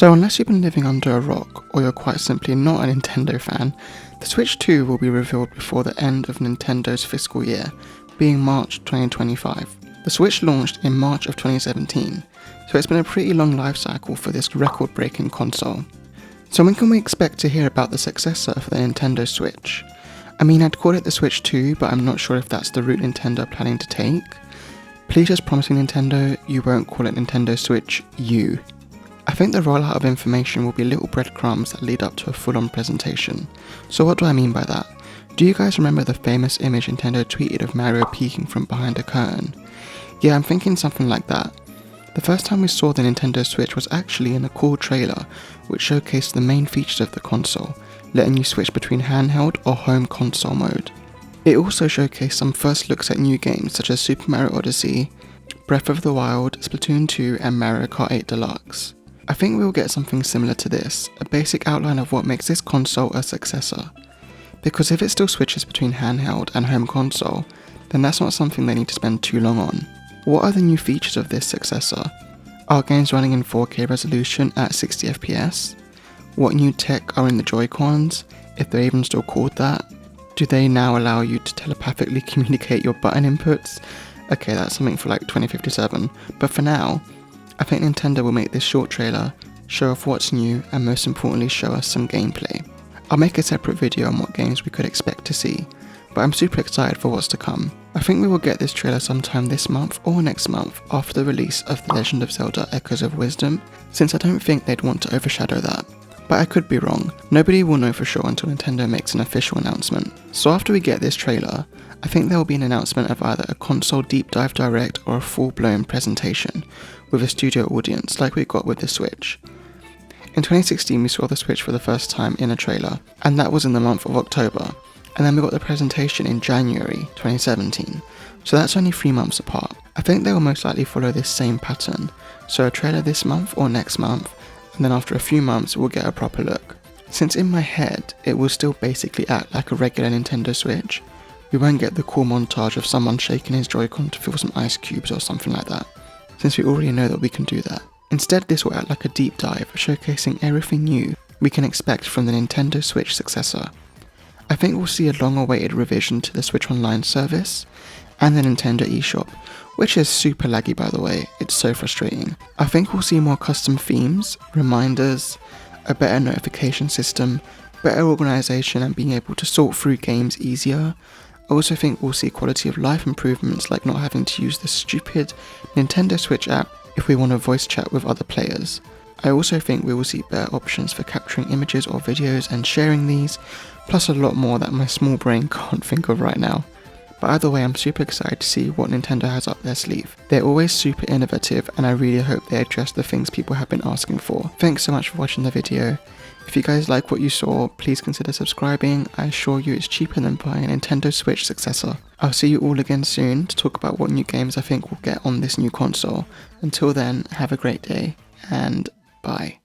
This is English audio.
So unless you've been living under a rock, or you're quite simply not a Nintendo fan, the Switch 2 will be revealed before the end of Nintendo's fiscal year, being March 2025. The Switch launched in March of 2017, so it's been a pretty long life cycle for this record-breaking console. So when can we expect to hear about the successor for the Nintendo Switch? I mean, I'd call it the Switch 2, but I'm not sure if that's the route Nintendo are planning to take. Please just promise me, Nintendo, you won't call it Nintendo Switch U. I think the rollout of information will be little breadcrumbs that lead up to a full-on presentation. So what do I mean by that? Do you guys remember the famous image Nintendo tweeted of Mario peeking from behind a curtain? Yeah, I'm thinking something like that. The first time we saw the Nintendo Switch was actually in a cool trailer which showcased the main features of the console, letting you switch between handheld or home console mode. It also showcased some first looks at new games such as Super Mario Odyssey, Breath of the Wild, Splatoon 2 and Mario Kart 8 Deluxe. I think we'll get something similar to this, a basic outline of what makes this console a successor. Because if it still switches between handheld and home console, then that's not something they need to spend too long on. What are the new features of this successor? Are games running in 4K resolution at 60 FPS? What new tech are in the Joy-Cons, if they're even still called that? Do they now allow you to telepathically communicate your button inputs? Okay, that's something for like 2057, but for now, I think Nintendo will make this short trailer, show off what's new, and most importantly show us some gameplay. I'll make a separate video on what games we could expect to see, but I'm super excited for what's to come. I think we will get this trailer sometime this month or next month after the release of The Legend of Zelda Echoes of Wisdom, since I don't think they'd want to overshadow that. But I could be wrong, nobody will know for sure until Nintendo makes an official announcement. So after we get this trailer, I think there will be an announcement of either a console deep dive direct or a full-blown presentation, with a studio audience like we got with the Switch. In 2016 we saw the Switch for the first time in a trailer, and that was in the month of October, and then we got the presentation in January 2017, so that's only 3 months apart. I think they will most likely follow this same pattern, so a trailer this month or next month, and then after a few months we'll get a proper look. Since in my head it will still basically act like a regular Nintendo Switch, we won't get the cool montage of someone shaking his Joy-Con to feel some ice cubes or something like that, since we already know that we can do that. Instead, this will act like a deep dive, showcasing everything new we can expect from the Nintendo Switch successor. I think we'll see a long-awaited revision to the Switch Online service, and the Nintendo eShop, which is super laggy by the way, it's so frustrating. I think we'll see more custom themes, reminders, a better notification system, better organisation and being able to sort through games easier. I also think we'll see quality of life improvements like not having to use the stupid Nintendo Switch app if we want to voice chat with other players. I also think we will see better options for capturing images or videos and sharing these, plus a lot more that my small brain can't think of right now. But either way, I'm super excited to see what Nintendo has up their sleeve. They're always super innovative and I really hope they address the things people have been asking for. Thanks so much for watching the video. If you guys like what you saw, please consider subscribing. I assure you it's cheaper than buying a Nintendo Switch successor. I'll see you all again soon to talk about what new games I think we'll get on this new console. Until then, have a great day and bye.